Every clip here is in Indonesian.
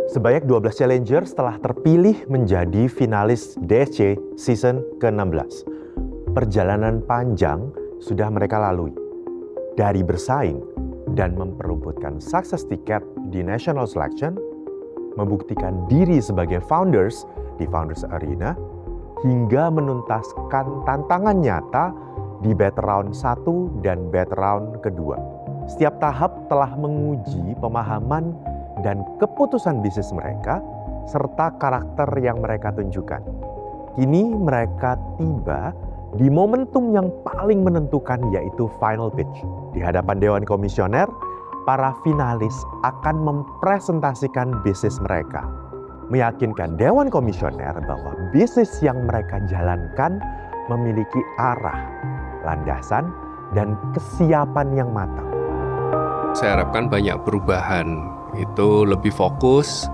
Sebanyak 12 challenger telah terpilih menjadi finalis DSC season ke-16. Perjalanan panjang sudah mereka lalui. Dari bersaing dan memperebutkan sukses tiket di National Selection, membuktikan diri sebagai founders di Founders Arena, hingga menuntaskan tantangan nyata di Battle Round 1 dan Battle Round kedua. Setiap tahap telah menguji pemahaman dan keputusan bisnis mereka, serta karakter yang mereka tunjukkan. Kini mereka tiba di momentum yang paling menentukan, yaitu final pitch. Di hadapan Dewan Komisioner, para finalis akan mempresentasikan bisnis mereka, meyakinkan Dewan Komisioner bahwa bisnis yang mereka jalankan memiliki arah, landasan, dan kesiapan yang matang. Saya harapkan banyak perubahan, itu lebih fokus,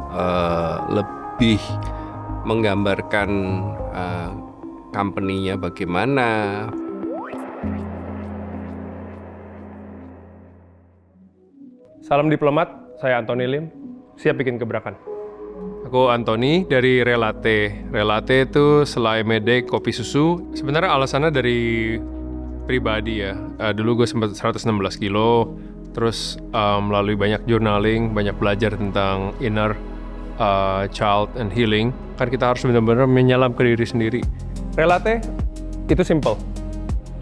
lebih menggambarkan company-nya bagaimana. Salam diplomat, saya Anthony Lim, siap bikin gebrakan. Aku Anthony dari Relate. Relate itu selai mede kopi susu. Sebenarnya alasannya dari pribadi ya. Dulu gue sempat 116 kilo, terus melalui banyak journaling, banyak belajar tentang inner child and healing. Kan kita harus benar-benar menyelam ke diri sendiri. Relate itu simple,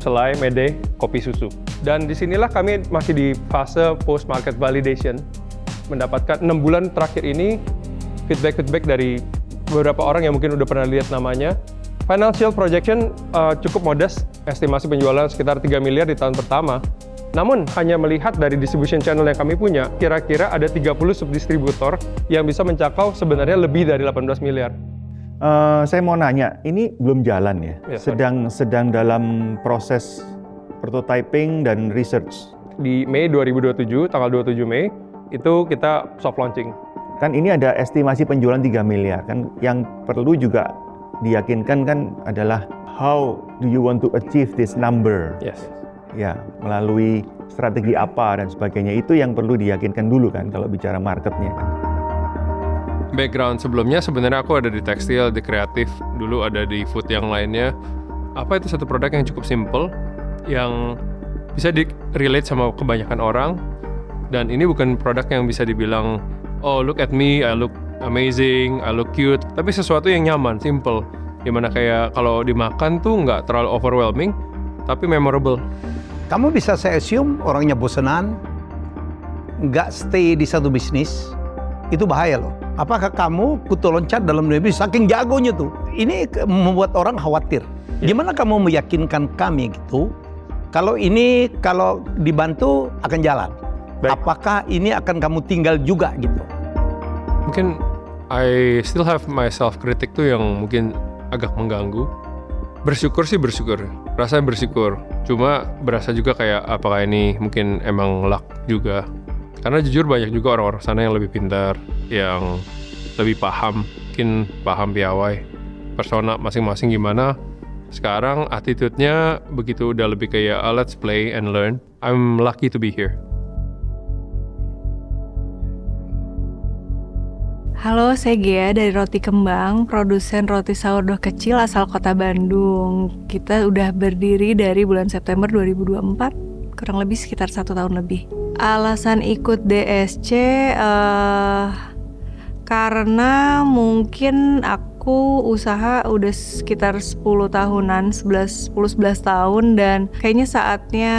selai mede kopi susu. Dan disinilah kami masih di fase post market validation, mendapatkan 6 bulan terakhir ini feedback dari beberapa orang yang mungkin udah pernah lihat namanya. Financial projection cukup modest, estimasi penjualan sekitar 3 miliar di tahun pertama. Namun hanya melihat dari distribution channel yang kami punya, kira-kira ada 30 subdistributor yang bisa mencapai sebenarnya lebih dari 18 miliar. Saya mau nanya, ini belum jalan ya? Sedang dalam proses prototyping dan research. Di Mei 2027, tanggal 27 Mei, itu kita soft launching. Kan ini ada estimasi penjualan 3 miliar, kan yang perlu juga diyakinkan kan adalah how do you want to achieve this number? Yes. Ya, melalui strategi apa dan sebagainya, itu yang perlu diyakinkan dulu kan kalau bicara marketnya. Background sebelumnya sebenarnya aku ada di tekstil, di kreatif, dulu ada di food yang lainnya. Apa itu satu produk yang cukup simple, yang bisa di-relate sama kebanyakan orang, dan ini bukan produk yang bisa dibilang, oh look at me, I look amazing, I look cute, tapi sesuatu yang nyaman, simple, dimana kayak kalau dimakan tuh nggak terlalu overwhelming, tapi memorable. Kamu bisa saya assume orangnya bosenan, nggak stay di satu bisnis, itu bahaya loh. Apakah kamu kutu loncat dalam dunia bisnis, saking jagonya tuh. Ini membuat orang khawatir. Gimana kamu meyakinkan kami gitu, kalau ini kalau dibantu akan jalan? Baik. Apakah ini akan kamu tinggal juga gitu? Mungkin I still have my self-critic tuh yang mungkin agak mengganggu. Bersyukur sih bersyukur, rasanya bersyukur. Cuma berasa juga kayak apakah ini mungkin emang luck juga. Karena jujur banyak juga orang-orang sana yang lebih pintar, yang lebih paham, mungkin paham piawai, persona masing-masing gimana. Sekarang attitude-nya begitu udah lebih kayak let's play and learn. I'm lucky to be here. Halo, saya Gea dari Roti Kembang, produsen roti sourdough kecil asal kota Bandung. Kita udah berdiri dari bulan September 2024, kurang lebih sekitar 1 tahun lebih. Alasan ikut DSC karena mungkin aku usaha udah sekitar 10 tahunan, 10-11 tahun, dan kayaknya saatnya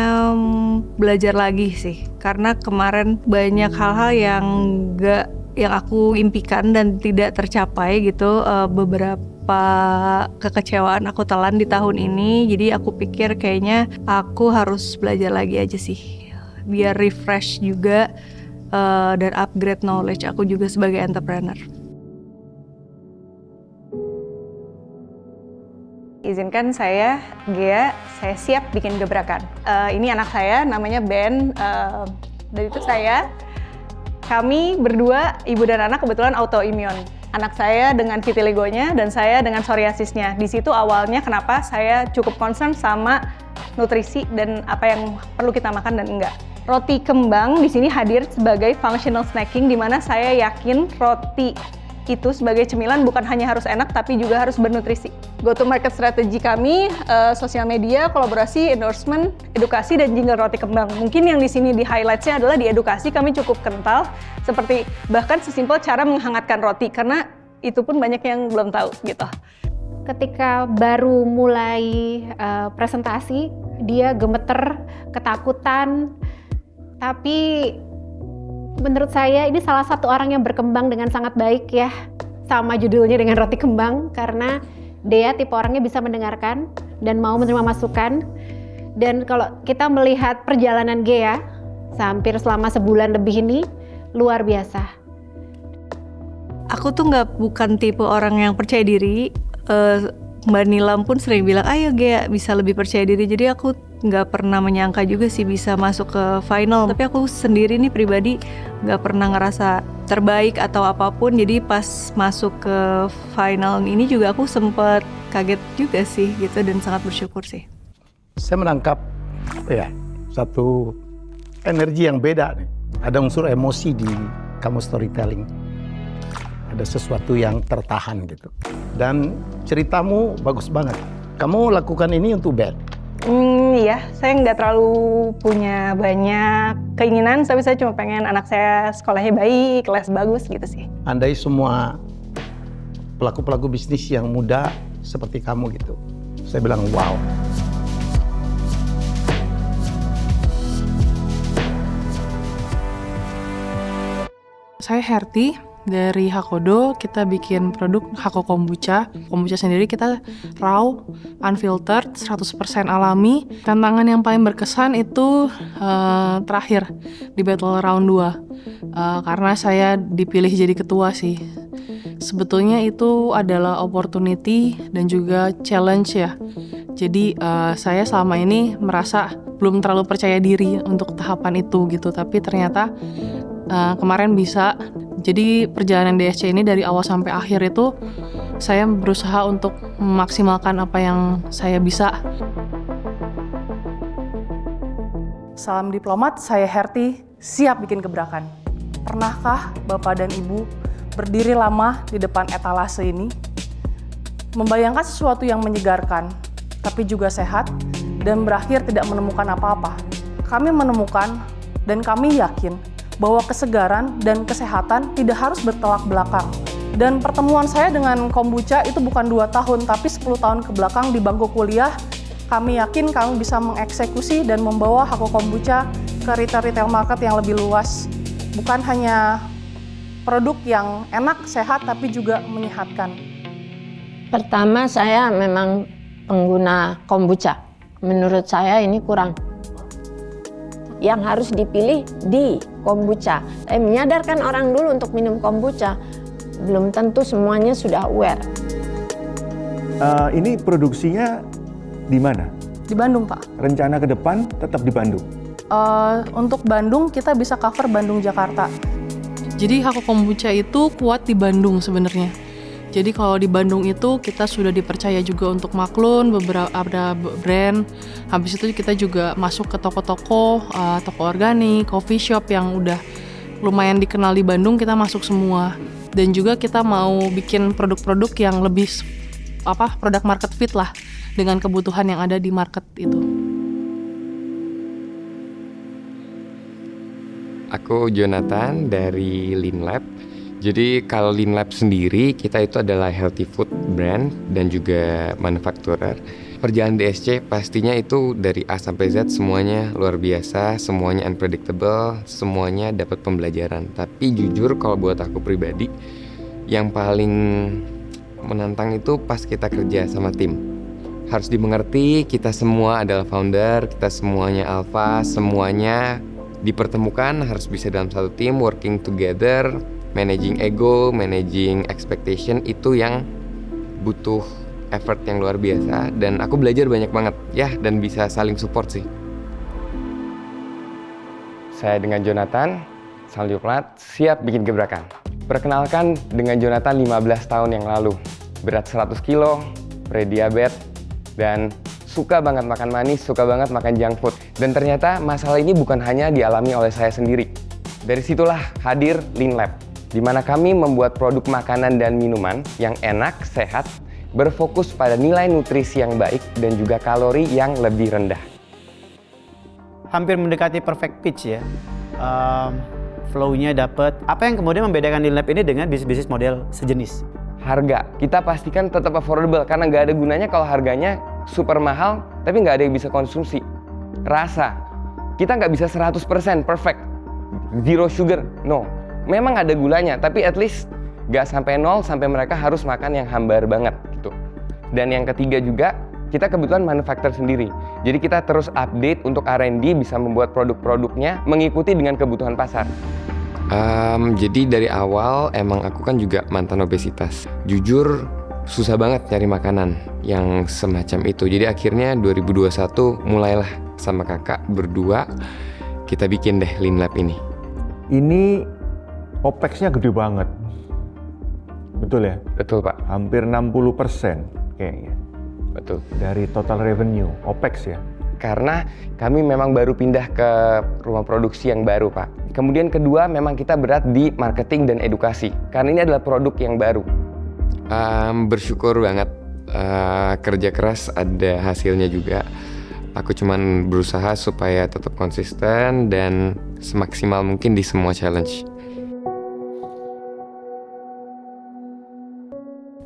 belajar lagi sih. Karena kemarin banyak hal-hal yang aku impikan dan tidak tercapai gitu. Beberapa kekecewaan aku telan di tahun ini, jadi aku pikir kayaknya aku harus belajar lagi aja sih, biar refresh juga dan upgrade knowledge aku juga sebagai entrepreneur. Izinkan saya, Gea, saya siap bikin gebrakan. Ini anak saya, namanya Ben, dan itu saya. Kami berdua, ibu dan anak, kebetulan autoimmune. Anak saya dengan vitiligonya dan saya dengan psoriasisnya. Di situ awalnya kenapa saya cukup concern sama nutrisi dan apa yang perlu kita makan dan enggak. Roti kembang di sini hadir sebagai functional snacking, di mana saya yakin roti itu sebagai cemilan bukan hanya harus enak tapi juga harus bernutrisi. Go to market strategi kami, sosial media, kolaborasi, endorsement, edukasi, dan jingle roti kembang. Mungkin yang di sini di highlights-nya adalah di edukasi kami cukup kental, seperti bahkan sesimpel cara menghangatkan roti, karena itu pun banyak yang belum tahu gitu. Ketika baru mulai presentasi, dia gemeter, ketakutan, tapi menurut saya ini salah satu orang yang berkembang dengan sangat baik ya, sama judulnya dengan roti kembang, karena dia tipe orangnya bisa mendengarkan dan mau menerima masukan. Dan kalau kita melihat perjalanan Gea hampir selama sebulan lebih ini, luar biasa. Aku tuh bukan tipe orang yang percaya diri. Mbak Nilam pun sering bilang, ayo Gea bisa lebih percaya diri. Jadi aku nggak pernah menyangka juga sih bisa masuk ke final. Tapi aku sendiri nih pribadi nggak pernah ngerasa terbaik atau apapun. Jadi pas masuk ke final ini juga aku sempet kaget juga sih gitu, dan sangat bersyukur sih. Saya menangkap ya satu energi yang beda nih. Ada unsur emosi di kamu storytelling. Ada sesuatu yang tertahan gitu. Dan ceritamu bagus banget. Kamu lakukan ini untuk Ben? Iya, saya nggak terlalu punya banyak keinginan, tapi saya cuma pengen anak saya sekolahnya baik, kelas bagus gitu sih. Andai semua pelaku-pelaku bisnis yang muda seperti kamu gitu, saya bilang wow. Saya Herti dari Hakodo. Kita bikin produk Hako Kombucha. Kombucha sendiri kita raw, unfiltered, 100% alami. Tantangan yang paling berkesan itu terakhir di Battle Round 2. Karena saya dipilih jadi ketua sih. Sebetulnya itu adalah opportunity dan juga challenge ya. Jadi saya selama ini merasa belum terlalu percaya diri untuk tahapan itu gitu. Tapi ternyata kemarin bisa. Jadi perjalanan DSC ini dari awal sampai akhir itu saya berusaha untuk memaksimalkan apa yang saya bisa. Salam diplomat, saya Herti, siap bikin gebrakan. Pernahkah Bapak dan Ibu berdiri lama di depan etalase ini? Membayangkan sesuatu yang menyegarkan, tapi juga sehat, dan berakhir tidak menemukan apa-apa. Kami menemukan dan kami yakin bahwa kesegaran dan kesehatan tidak harus bertolak belakang. Dan pertemuan saya dengan kombucha itu bukan 2 tahun, tapi 10 tahun ke belakang di bangku kuliah. Kami yakin kami bisa mengeksekusi dan membawa Hako Kombucha ke retail market yang lebih luas. Bukan hanya produk yang enak, sehat, tapi juga menyehatkan. Pertama, saya memang pengguna kombucha. Menurut saya ini kurang. Yang harus dipilih di kombucha. Saya menyadarkan orang dulu untuk minum kombucha. Belum tentu semuanya sudah aware. Ini produksinya di mana? Di Bandung, Pak. Rencana ke depan tetap di Bandung? Untuk Bandung, kita bisa cover Bandung-Jakarta. Jadi Hako Kombucha itu kuat di Bandung sebenarnya. Jadi kalau di Bandung itu kita sudah dipercaya juga untuk maklun, beberapa ada brand. Habis itu kita juga masuk ke toko-toko, toko organik, coffee shop yang udah lumayan dikenal di Bandung, kita masuk semua. Dan juga kita mau bikin produk-produk yang lebih produk market fit lah dengan kebutuhan yang ada di market itu. Aku Jonathan dari Lean Lab. Jadi kalau Lean Lab sendiri, kita itu adalah healthy food brand dan juga manufacturer. Perjalanan DSC pastinya itu dari A sampai Z semuanya luar biasa, semuanya unpredictable, semuanya dapat pembelajaran. Tapi jujur kalau buat aku pribadi, yang paling menantang itu pas kita kerja sama tim. Harus dimengerti, kita semua adalah founder, kita semuanya alpha, semuanya dipertemukan, harus bisa dalam satu tim, working together. Managing ego, managing expectation itu yang butuh effort yang luar biasa. Dan aku belajar banyak banget ya, dan bisa saling support sih. Saya dengan Jonathan, salam diplomat, siap bikin gebrakan. Perkenalkan dengan Jonathan 15 tahun yang lalu. Berat 100 kilo, prediabetes, dan suka banget makan manis, suka banget makan junk food. Dan ternyata masalah ini bukan hanya dialami oleh saya sendiri. Dari situlah hadir Lean Lab, di mana kami membuat produk makanan dan minuman yang enak, sehat, berfokus pada nilai nutrisi yang baik dan juga kalori yang lebih rendah. Hampir mendekati perfect pitch ya. Flow-nya dapat. Apa yang kemudian membedakan Lean Lab ini dengan bisnis model sejenis? Harga, kita pastikan tetap affordable karena nggak ada gunanya kalau harganya super mahal tapi nggak ada yang bisa konsumsi. Rasa, kita nggak bisa 100% perfect, zero sugar, no. Memang ada gulanya, tapi at least nggak sampai nol sampai mereka harus makan yang hambar banget gitu. Dan yang ketiga juga, kita kebetulan manufaktur sendiri. Jadi kita terus update untuk R&D bisa membuat produk-produknya mengikuti dengan kebutuhan pasar. Jadi dari awal emang aku kan juga mantan obesitas. Jujur susah banget nyari makanan yang semacam itu. Jadi akhirnya 2021 mulailah sama kakak berdua kita bikin deh Lean Lab ini. Ini OPEX-nya gede banget. Betul ya? Betul Pak. Hampir 60% kayaknya. Betul. Dari total revenue, OPEX ya? Karena kami memang baru pindah ke rumah produksi yang baru Pak. Kemudian kedua memang kita berat di marketing dan edukasi. Karena ini adalah produk yang baru. Bersyukur banget, kerja keras ada hasilnya juga. Aku cuman berusaha supaya tetap konsisten dan semaksimal mungkin di semua challenge.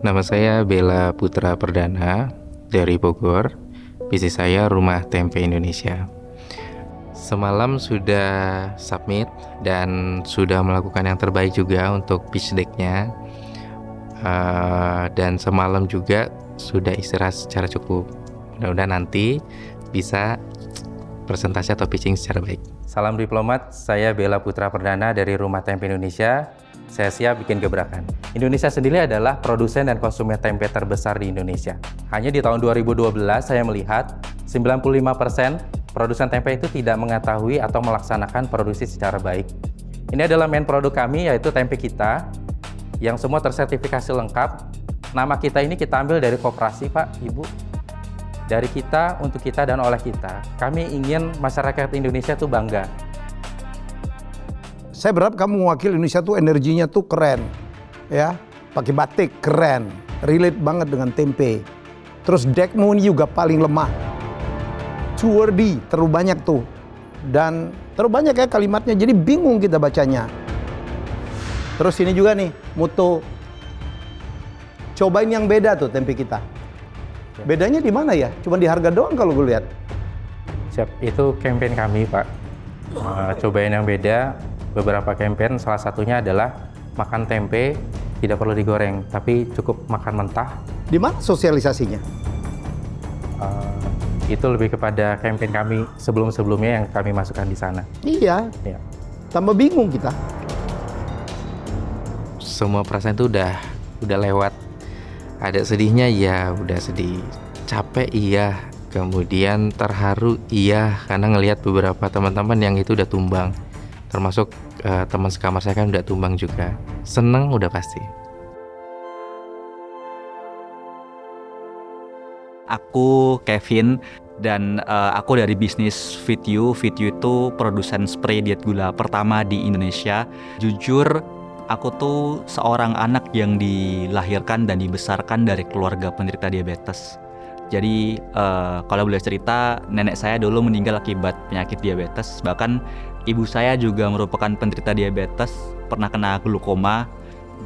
Nama saya Bella Putra Perdana dari Bogor. Bisnis saya Rumah Tempe Indonesia. Semalam sudah submit dan sudah melakukan yang terbaik juga untuk pitch deck-nya. Dan semalam juga sudah istirahat secara cukup. Mudah-mudahan nanti bisa presentasi atau pitching secara baik. Salam diplomat, saya Bella Putra Perdana dari Rumah Tempe Indonesia. Saya siap bikin gebrakan. Indonesia sendiri adalah produsen dan konsumen tempe terbesar di Indonesia. Hanya di tahun 2012 saya melihat 95% produsen tempe itu tidak mengetahui atau melaksanakan produksi secara baik. Ini adalah main produk kami yaitu tempe kita yang semua tersertifikasi lengkap. Nama kita ini kita ambil dari koperasi Pak, Ibu. Dari kita, untuk kita, dan oleh kita. Kami ingin masyarakat Indonesia tuh bangga. Saya berharap kamu mewakili Indonesia tuh energinya tuh keren, ya, pakai batik keren, relate banget dengan tempe. Terus deckmu ini juga paling lemah, too wordy, terlalu banyak tuh, dan terlalu banyak ya kalimatnya, jadi bingung kita bacanya. Terus ini juga nih, mutu, cobain yang beda tuh tempe kita. Bedanya di mana ya? Cuma di harga doang kalau gue lihat. Siap, itu campaign kami Pak. Cobain yang beda. Beberapa campaign, salah satunya adalah makan tempe tidak perlu digoreng, tapi cukup makan mentah. Di mana sosialisasinya? Itu lebih kepada campaign kami sebelum-sebelumnya yang kami masukkan di sana. Iya. Ya. Tambah bingung kita. Semua perasaan itu udah lewat. Ada sedihnya ya, udah sedih. Capek iya, kemudian terharu iya, karena ngelihat beberapa teman-teman yang itu udah tumbang. Termasuk teman sekamar saya kan udah tumbang juga. Seneng udah pasti. Aku Kevin dan aku dari bisnis Fit-U. Fit-U itu produsen spray diet gula pertama di Indonesia. Jujur, aku tuh seorang anak yang dilahirkan dan dibesarkan dari keluarga penderita diabetes. Jadi kalau boleh cerita, nenek saya dulu meninggal akibat penyakit diabetes. Bahkan ibu saya juga merupakan penderita diabetes, pernah kena glukoma,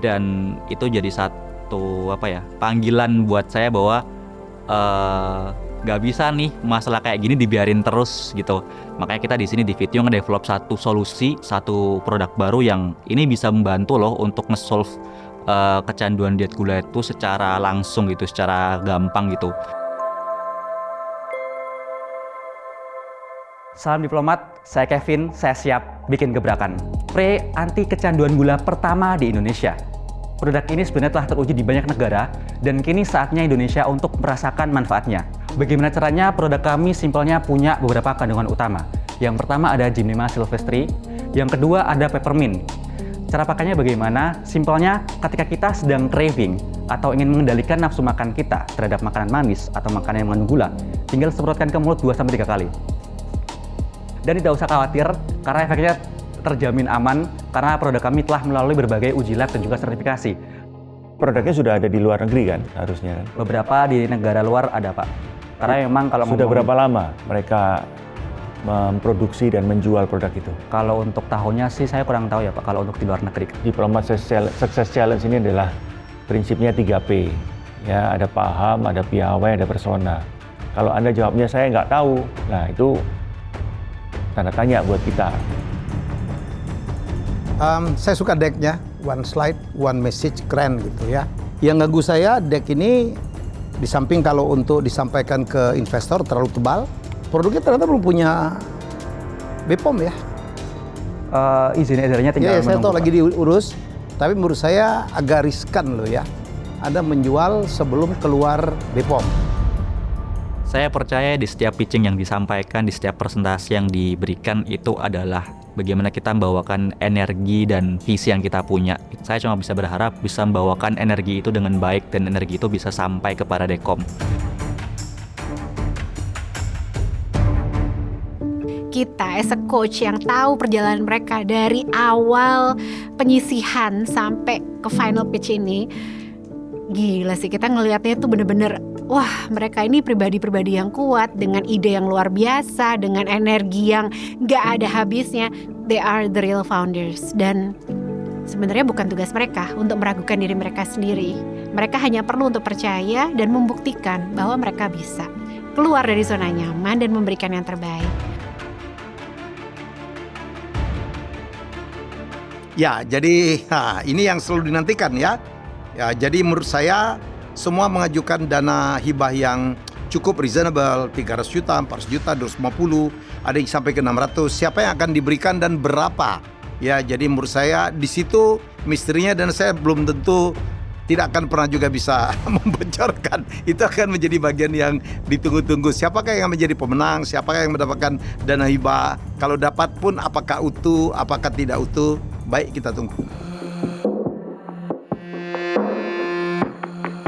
dan itu jadi satu panggilan buat saya bahwa gak bisa nih masalah kayak gini dibiarin terus gitu. Makanya kita di sini di Fit-U nge-develop satu solusi, satu produk baru yang ini bisa membantu loh untuk nge-solve kecanduan diet gula itu secara langsung gitu, secara gampang gitu. Salam diplomat, saya Kevin, saya siap bikin gebrakan. Spray anti kecanduan gula pertama di Indonesia. Produk ini sebenarnya telah teruji di banyak negara dan kini saatnya Indonesia untuk merasakan manfaatnya. Bagaimana caranya? Produk kami simpelnya punya beberapa kandungan utama. Yang pertama ada Gymnema sylvestri, yang kedua ada peppermint. Cara pakainya bagaimana? Simpelnya ketika kita sedang craving atau ingin mengendalikan nafsu makan kita terhadap makanan manis atau makanan yang mengandung gula, tinggal semprotkan ke mulut 2-3 kali. Dan tidak usah khawatir karena efeknya terjamin aman karena produk kami telah melalui berbagai uji lab dan juga sertifikasi. Produknya sudah ada di luar negeri kan harusnya kan? Beberapa di negara luar ada, Pak. Karena memang kalau sudah berapa lama mereka memproduksi dan menjual produk itu? Kalau untuk tahunnya sih saya kurang tahu ya Pak, kalau untuk di luar negeri. Diplomat Success Challenge ini adalah prinsipnya 3P. Ya, ada paham, ada piawai, ada persona. Kalau Anda jawabnya saya nggak tahu, nah itu tanda tanya buat kita. Saya suka decknya, one slide, one message, keren gitu ya. Yang ngagum saya, deck ini di samping kalau untuk disampaikan ke investor terlalu tebal, produknya ternyata belum punya BPOM ya. Izin edarnya tinggal ya, saya tahu lagi diurus, tapi menurut saya agak riskan loh ya. Anda menjual sebelum keluar BPOM. Saya percaya di setiap pitching yang disampaikan, di setiap presentasi yang diberikan itu adalah bagaimana kita membawakan energi dan visi yang kita punya. Saya cuma bisa berharap bisa membawakan energi itu dengan baik dan energi itu bisa sampai kepada Dekom. Kita as a coach yang tahu perjalanan mereka dari awal penyisihan sampai ke final pitch ini, gila sih, kita ngelihatnya tuh bener-bener wah, mereka ini pribadi-pribadi yang kuat dengan ide yang luar biasa, dengan energi yang gak ada habisnya. They are the real founders. Dan sebenarnya bukan tugas mereka untuk meragukan diri mereka sendiri. Mereka hanya perlu untuk percaya dan membuktikan bahwa mereka bisa keluar dari zona nyaman dan memberikan yang terbaik. Ya, jadi ini yang selalu dinantikan ya. Ya, jadi menurut saya semua mengajukan dana hibah yang cukup reasonable, 300 juta, 400 juta, 250, ada yang sampai ke 600. Siapa yang akan diberikan dan berapa? Ya, jadi menurut saya di situ misterinya dan saya belum tentu tidak akan pernah juga bisa membocorkan. Itu akan menjadi bagian yang ditunggu-tunggu. Siapakah yang menjadi pemenang? Siapakah yang mendapatkan dana hibah? Kalau dapat pun apakah utuh, apakah tidak utuh? Baik, kita tunggu.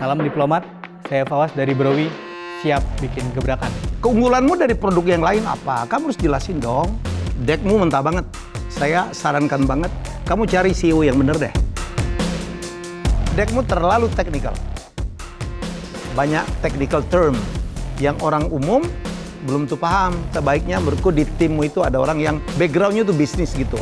Salam diplomat, saya Fawas dari Browi, siap bikin gebrakan. Keunggulanmu dari produk yang lain apa? Kamu harus jelasin dong. Deckmu mentah banget. Saya sarankan banget, kamu cari CEO yang bener deh. Deckmu terlalu teknikal. Banyak technical term yang orang umum belum tuh paham. Sebaiknya menurutku di timmu itu ada orang yang backgroundnya tuh bisnis gitu.